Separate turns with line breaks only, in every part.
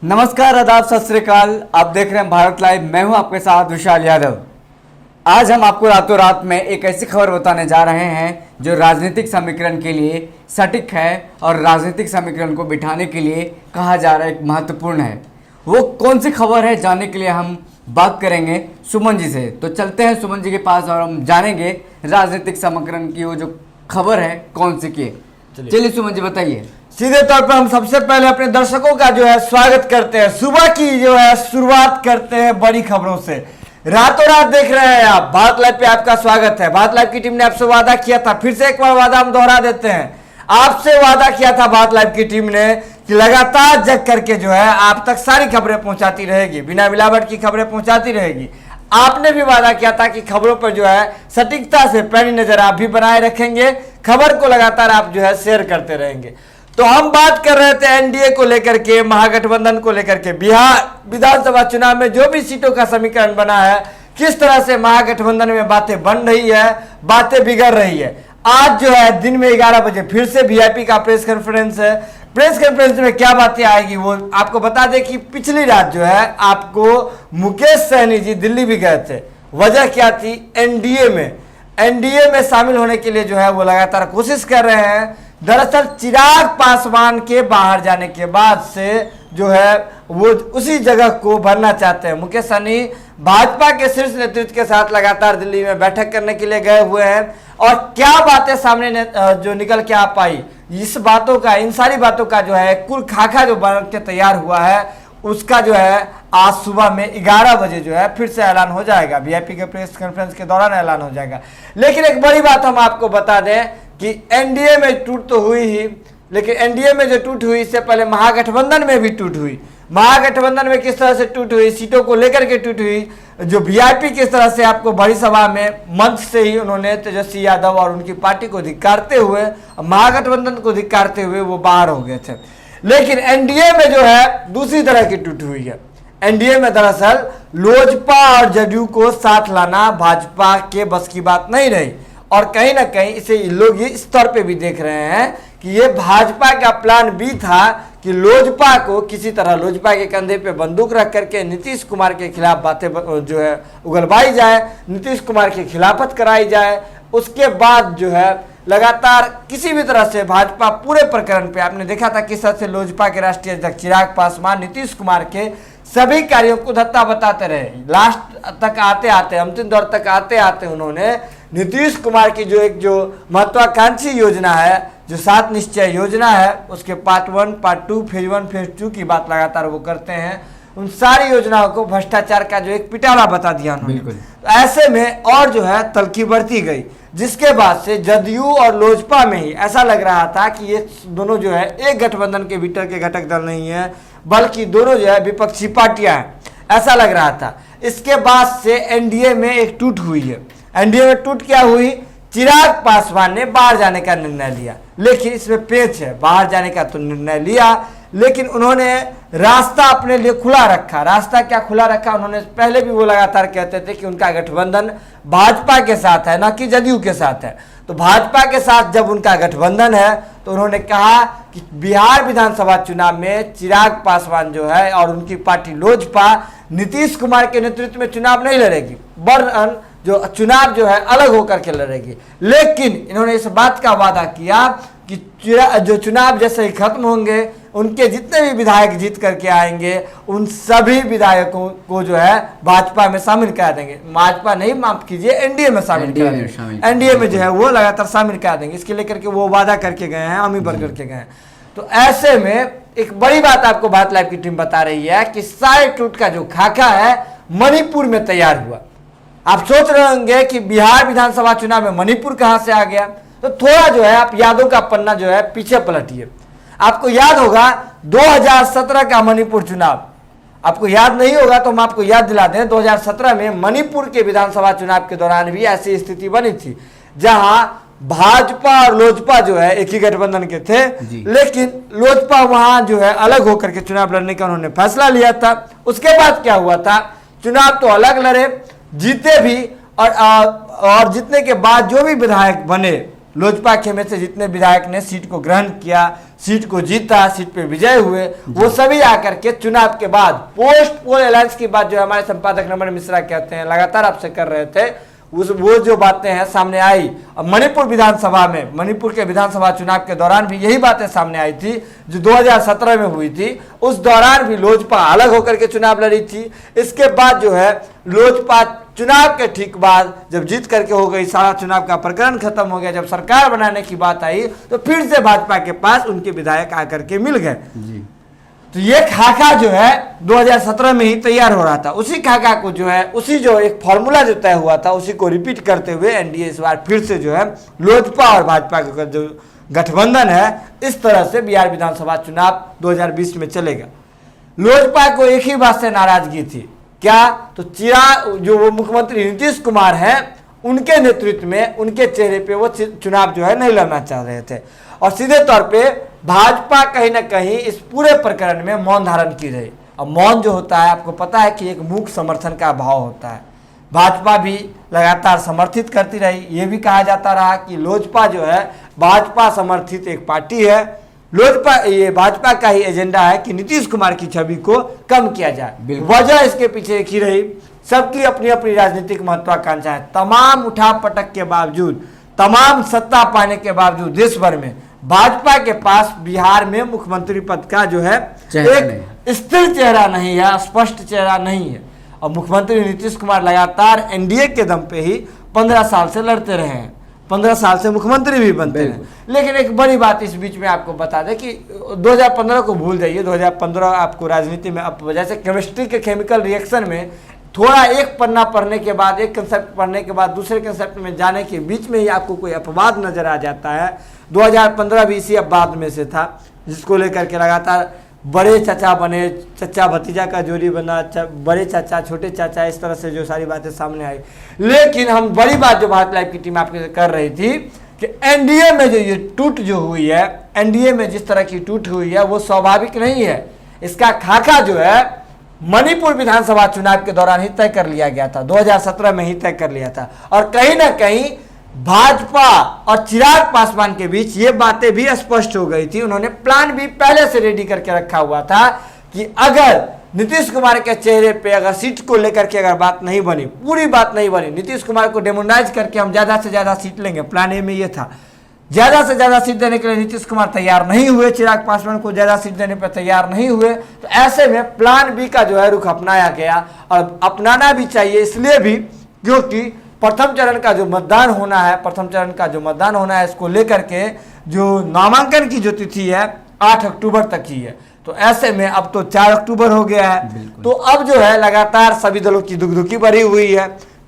नमस्कार, आदाब, सत श्री अकाल। आप देख रहे हैं भारत लाइव। मैं हूं आपके साथ विशाल यादव। आज हम आपको रातों रात में एक ऐसी खबर बताने जा रहे हैं जो राजनीतिक समीकरण के लिए सटीक है और राजनीतिक समीकरण को बिठाने के लिए कहा जा रहा है एक महत्वपूर्ण है। वो कौन सी खबर है जानने के लिए हम बात करेंगे सुमन जी से। तो चलते हैं सुमन जी के पास और हम जानेंगे राजनीतिक समीकरण की वो जो खबर है कौन सी की है। चलिए सुमन जी बताइए।
सीधे तौर पर हम सबसे पहले अपने दर्शकों का जो है स्वागत करते हैं। सुबह की जो है शुरुआत करते हैं बड़ी खबरों से। रातों रात देख रहे हैं आप, भारत लाइव पे आपका स्वागत है। भारत लाइव की टीम ने आपसे वादा किया था, फिर से एक बार वादा हम दोहरा देते हैं। आपसे वादा किया था भारत लाइव की टीम ने कि लगातार जग करके जो है आप तक सारी खबरें पहुंचाती रहेगी, बिना मिलावट की खबरें पहुंचाती रहेगी। आपने भी वादा किया था कि खबरों पर जो है सटीकता से पैनी नजर आप भी बनाए रखेंगे, खबर को लगातार आप जो है शेयर करते रहेंगे। तो हम बात कर रहे थे एनडीए को लेकर के, महागठबंधन को लेकर के। बिहार विधानसभा चुनाव में जो भी सीटों का समीकरण बना है, किस तरह से महागठबंधन में बातें बन रही है, बातें बिगड़ रही है। आज जो है दिन में 11 बजे फिर से वीआईपी का प्रेस कॉन्फ्रेंस है। प्रेस कॉन्फ्रेंस में क्या बातें आएगी वो आपको बता दें कि पिछली रात जो है आपको मुकेश सहनी जी दिल्ली भी गए थे। वजह क्या थी? एनडीए में शामिल होने के लिए जो है वो लगातार कोशिश कर रहे हैं। दरअसल चिराग पासवान के बाहर जाने के बाद से जो है वो उसी जगह को भरना चाहते हैं। मुकेश सहनी भाजपा के शीर्ष नेतृत्व के साथ लगातार दिल्ली में बैठक करने के लिए गए हुए हैं। और क्या बातें सामने जो निकल के आ पाई, इस बातों का, इन सारी बातों का जो है कुल खाका जो बन के तैयार हुआ है, उसका जो है आज सुबह में 11 बजे जो है फिर से ऐलान हो जाएगा। वीआईपी के प्रेस कॉन्फ्रेंस के दौरान ऐलान हो जाएगा। लेकिन एक बड़ी बात हम आपको बता दें कि एनडीए में टूट तो हुई ही, लेकिन एनडीए में जो टूट हुई इससे पहले महागठबंधन में भी टूट हुई। महागठबंधन में किस तरह से टूट हुई, सीटों को लेकर के टूट हुई। जो वीआईपी किस तरह से आपको बड़ी सभा में मंच से ही उन्होंने तेजस्वी यादव और उनकी पार्टी को धिक्कारते हुए, महागठबंधन को धिक्कारते हुए वो बाहर हो गए थे। लेकिन एनडीए में जो है दूसरी तरह की टूट हुई है। एनडीए में दरअसल लोजपा और जदयू को साथ लाना भाजपा के बस की बात नहीं रही। और कहीं ना कहीं इसे लोग ये स्तर पे भी देख रहे हैं कि ये भाजपा का प्लान बी था कि लोजपा को किसी तरह, लोजपा के कंधे पे बंदूक रख करके नीतीश कुमार के खिलाफ बातें जो है उगलवाई जाए, नीतीश कुमार की खिलाफत कराई जाए। उसके बाद जो है लगातार किसी भी तरह से भाजपा पूरे प्रकरण पे, आपने देखा था किस तरह से लोजपा के राष्ट्रीय अध्यक्ष चिराग पासवान नीतीश कुमार के सभी कार्यों को धत्ता बताते रहे। लास्ट तक आते आते, अंतिम दौर तक आते आते उन्होंने नीतीश कुमार की जो महत्वाकांक्षी योजना है, जो 7 निश्चय योजना है, उसके पार्ट 1, पार्ट 2, फेज 1, फेज 2 की बात लगातार वो करते हैं। उन सारी योजनाओं को भ्रष्टाचार का जो एक पिटारा बता दिया उन्होंने। तो ऐसे में और जो है तलखी बढ़ती गई, जिसके बाद से जदयू और लोजपा में ही ऐसा लग रहा था कि ये दोनों जो है एक गठबंधन के भीतर के घटक दल नहीं है, बल्कि दोनों जो है विपक्षी पार्टियां हैं, ऐसा लग रहा था। इसके बाद से एनडीए में एक टूट हुई है। एनडीए में टूट क्या हुई? चिराग पासवान ने बाहर जाने का निर्णय लिया। लेकिन इसमें पेच है, बाहर जाने का तो निर्णय लिया, लेकिन उन्होंने रास्ता अपने लिए खुला रखा। रास्ता क्या खुला रखा? उन्होंने पहले भी वो लगातार कहते थे कि उनका गठबंधन भाजपा के साथ है, ना कि जदयू के साथ है। तो भाजपा के साथ जब उनका गठबंधन है तो उन्होंने कहा कि बिहार विधानसभा चुनाव में चिराग पासवान जो है और उनकी पार्टी लोजपा नीतीश कुमार के नेतृत्व में चुनाव नहीं लड़ेगी, वरन जो चुनाव जो है अलग होकर के लड़ेगी। लेकिन इन्होंने इस बात का वादा किया कि जो चुनाव जैसे ही खत्म होंगे, उनके जितने भी विधायक जीत करके आएंगे, उन सभी विधायकों को जो है भाजपा में शामिल कर देंगे। भाजपा नहीं, माफ कीजिए, एनडीए में शामिल कर देंगे। एनडीए में जो है वो लगातार शामिल कर देंगे। इसके लेकर के वो वादा करके गए हैं, हामी भर करके गए हैं। तो ऐसे में एक बड़ी बात आपको भारत लाइव की टीम बता रही है कि सारे टूट का जो खाका है मणिपुर में तैयार हुआ। आप सोच रहे होंगे कि बिहार विधानसभा चुनाव में मणिपुर कहां से आ गया, तो थोड़ा जो है आप यादों का पन्ना जो है पीछे पलटिए। आपको याद होगा 2017 का मणिपुर चुनाव, आपको याद नहीं होगा तो हम आपको याद दिला दें। 2017 में मणिपुर के विधानसभा चुनाव के दौरान भी ऐसी स्थिति बनी थी, जहां भाजपा और लोजपा जो है एक ही गठबंधन के थे, लेकिन लोजपा वहां जो है अलग होकर के चुनाव लड़ने का उन्होंने फैसला लिया था। उसके बाद क्या हुआ था? चुनाव तो अलग लड़े, जीते भी, और जीतने के बाद जो भी विधायक बने लोजपा खेमे से जितने विधायक ने सीट को ग्रहण किया, सीट को जीता, सीट पे विजय हुए, वो सभी आकर के चुनाव के बाद पोस्ट पोल अलायंस की बात जो हमारे संपादक रमन मिश्रा कहते हैं लगातार आपसे कर रहे थे, वो जो बातें हैं सामने आई। अब मणिपुर विधानसभा में, मणिपुर के विधानसभा चुनाव के दौरान भी यही बातें सामने आई थी जो 2017 में हुई थी। उस दौरान भी लोजपा अलग होकर के चुनाव लड़ी थी। इसके बाद जो है लोजपा चुनाव के ठीक बाद जब जीत करके हो गई, सारा चुनाव का प्रकरण खत्म हो गया, जब सरकार बनाने की बात आई तो फिर से भाजपा के पास उनके विधायक आकर के मिल गए। तो ये खाका जो है 2017 में ही तैयार हो रहा था। उसी खाका को जो है, उसी जो एक फॉर्मूला जो तय हुआ था उसी को रिपीट करते हुए एनडीए इस बार फिर से जो है लोजपा और भाजपा का जो गठबंधन है इस तरह से बिहार विधानसभा चुनाव 2020 में चलेगा। लोजपा को एक ही बात से नाराजगी थी, क्या? तो जो वो मुख्यमंत्री नीतीश कुमार हैं उनके नेतृत्व में, उनके चेहरे पे वो चुनाव जो है नहीं लड़ना चाह रहे थे और सीधे तौर पे भाजपा कहीं ना कहीं इस पूरे प्रकरण में मौन धारण की रही। अब मौन जो होता है आपको पता है कि एक मूक समर्थन का भाव होता है। भाजपा भी लगातार समर्थित करती रही। ये भी कहा जाता रहा कि लोजपा जो है भाजपा समर्थित एक पार्टी है, लोजपा ये भाजपा का ही एजेंडा है कि नीतीश कुमार की छवि को कम किया जाए। वजह इसके पीछे एक ही रही, सबकी अपनी अपनी राजनीतिक महत्वाकांक्षा है। तमाम उठापटक के बावजूद, तमाम सत्ता पाने के बावजूद देश भर में भाजपा के पास बिहार में मुख्यमंत्री पद का जो है एक स्थिर चेहरा नहीं है, स्पष्ट चेहरा नहीं है। और मुख्यमंत्री नीतीश कुमार लगातार एनडीए के दम पे ही 15 साल से लड़ते रहे हैं, 15 साल से मुख्यमंत्री भी बनते हैं। लेकिन एक बड़ी बात इस बीच में आपको बता दें कि 2015 को भूल जाइए, 2015 आपको राजनीति में अब जैसे केमिस्ट्री के केमिकल रिएक्शन में थोड़ा एक पन्ना पढ़ने के बाद, एक कंसेप्ट पढ़ने के बाद दूसरे कंसेप्ट में जाने के बीच में ही आपको कोई अपवाद नजर आ जाता है। 2015 भी इसी अपवाद में से था जिसको लेकर के लगातार बड़े चाचा बने, चचा भतीजा का जोड़ी बना, बड़े चाचा छोटे चाचा, इस तरह से जो सारी बातें सामने आई। लेकिन हम बड़ी बात जो भारत लाइव की टीम आपके कर रही थी कि एनडीए में जो ये टूट जो हुई है, एनडीए में जिस तरह की टूट हुई है वो स्वाभाविक नहीं है। इसका खाका जो है मणिपुर विधानसभा चुनाव के दौरान ही तय कर लिया गया था, 2017 में ही तय कर लिया था। और कहीं ना कहीं भाजपा और चिराग पासवान के बीच ये बातें भी स्पष्ट हो गई थी। उन्होंने प्लान भी पहले से रेडी करके रखा हुआ था कि अगर नीतीश कुमार के चेहरे पे अगर सीट को लेकर के अगर बात नहीं बनी, पूरी बात नहीं बनी, नीतीश कुमार को डेमोनाइज करके हम ज्यादा से ज्यादा सीट लेंगे। प्लान ए में ये था। ज्यादा से ज्यादा सीट देने के लिए नीतीश कुमार तैयार नहीं हुए, चिराग पासवान को ज्यादा सीट देने पर तैयार नहीं हुए, तो ऐसे में प्लान बी का जो है रुख अपनाया गया। और अपनाना भी चाहिए इसलिए भी क्योंकि प्रथम चरण का जो मतदान होना है, इसको लेकर के जो नामांकन की जो तिथि है 8 अक्टूबर तक ही है। तो ऐसे में अब तो 4 अक्टूबर हो गया है, तो अब जो है लगातार सभी दलों की दुखदुखी बढ़ी हुई है,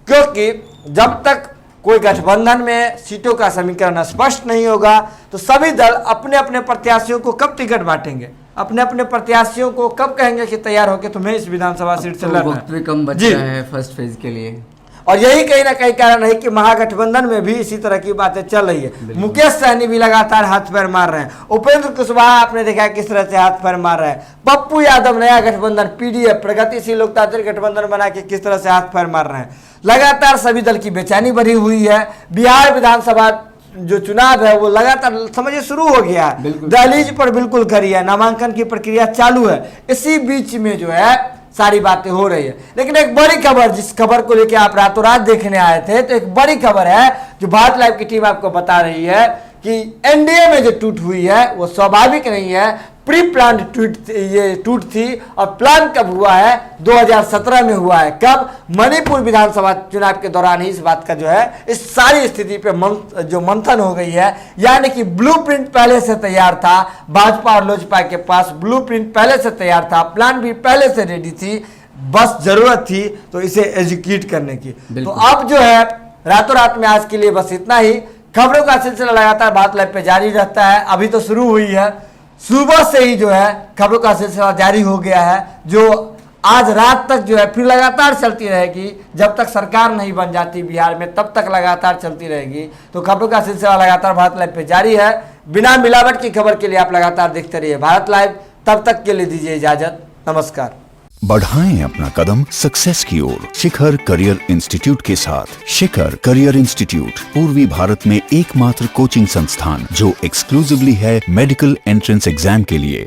क्योंकि जब तक कोई गठबंधन में सीटों का समीकरण स्पष्ट नहीं होगा तो सभी दल अपने अपने प्रत्याशियों को कब टिकट बांटेंगे, अपने अपने प्रत्याशियों को कब कहेंगे कि तैयार होकर तुम्हें इस विधानसभा सीट से लड़ना।
वक्त भी कम बचा है फर्स्ट फेज के लिए,
और यही कहीं ना कहीं कारण है कि महागठबंधन में भी इसी तरह की बातें चल रही है। मुकेश सहनी भी लगातार हाथ पैर मार रहे हैं, उपेंद्र कुशवाहा आपने देखा किस तरह से हाथ पैर मार रहे हैं, पप्पू यादव नया गठबंधन पीडीएफ प्रगतिशील लोकतांत्रिक गठबंधन बना के किस तरह से हाथ पैर मार रहे हैं। लगातार सभी दल की बेचैनी बढ़ी हुई है। बिहार विधानसभा जो चुनाव है वो लगातार समझिए शुरू हो गया है, दहलीज पर बिल्कुल खड़ी है, नामांकन की प्रक्रिया चालू है। इसी बीच में जो है सारी बातें हो रही है। लेकिन एक बड़ी खबर, जिस खबर को लेकर आप रातों रात देखने आए थे, तो एक बड़ी खबर है जो भारत लाइव की टीम आपको बता रही है कि एनडीए में जो टूट हुई है वो स्वाभाविक नहीं है, प्री प्लान टूट थी। और प्लान कब हुआ है? 2017 में हुआ है। कब? मणिपुर विधानसभा चुनाव के दौरान ही इस बात का जो है इस सारी स्थिति पे जो मंथन हो गई है। यानी कि ब्लूप्रिंट पहले से तैयार था, भाजपा और लोजपा के पास ब्लूप्रिंट पहले से तैयार था, प्लान भी पहले से रेडी थी, बस जरूरत थी तो इसे एग्जीक्यूट करने की। तो अब जो है रातों रात में आज के लिए बस इतना ही। खबरों का सिलसिला लगातार भारत लाइव पे जारी रहता है। अभी तो शुरू हुई है, सुबह से ही जो है खबरों का सिलसिला जारी हो गया है, जो आज रात तक जो है फिर लगातार चलती रहेगी। जब तक सरकार नहीं बन जाती बिहार में तब तक लगातार चलती रहेगी। तो खबरों का सिलसिला लगातार भारत लाइव पे जारी है। बिना मिलावट की खबर के लिए आप लगातार देखते रहिए भारत लाइव। तब तक के लिए दीजिए इजाजत, नमस्कार।
बढ़ाएं अपना कदम सक्सेस की ओर शिखर करियर इंस्टीट्यूट के साथ। शिखर करियर इंस्टीट्यूट पूर्वी भारत में एकमात्र कोचिंग संस्थान जो एक्सक्लूसिवली है मेडिकल एंट्रेंस एग्जाम के लिए।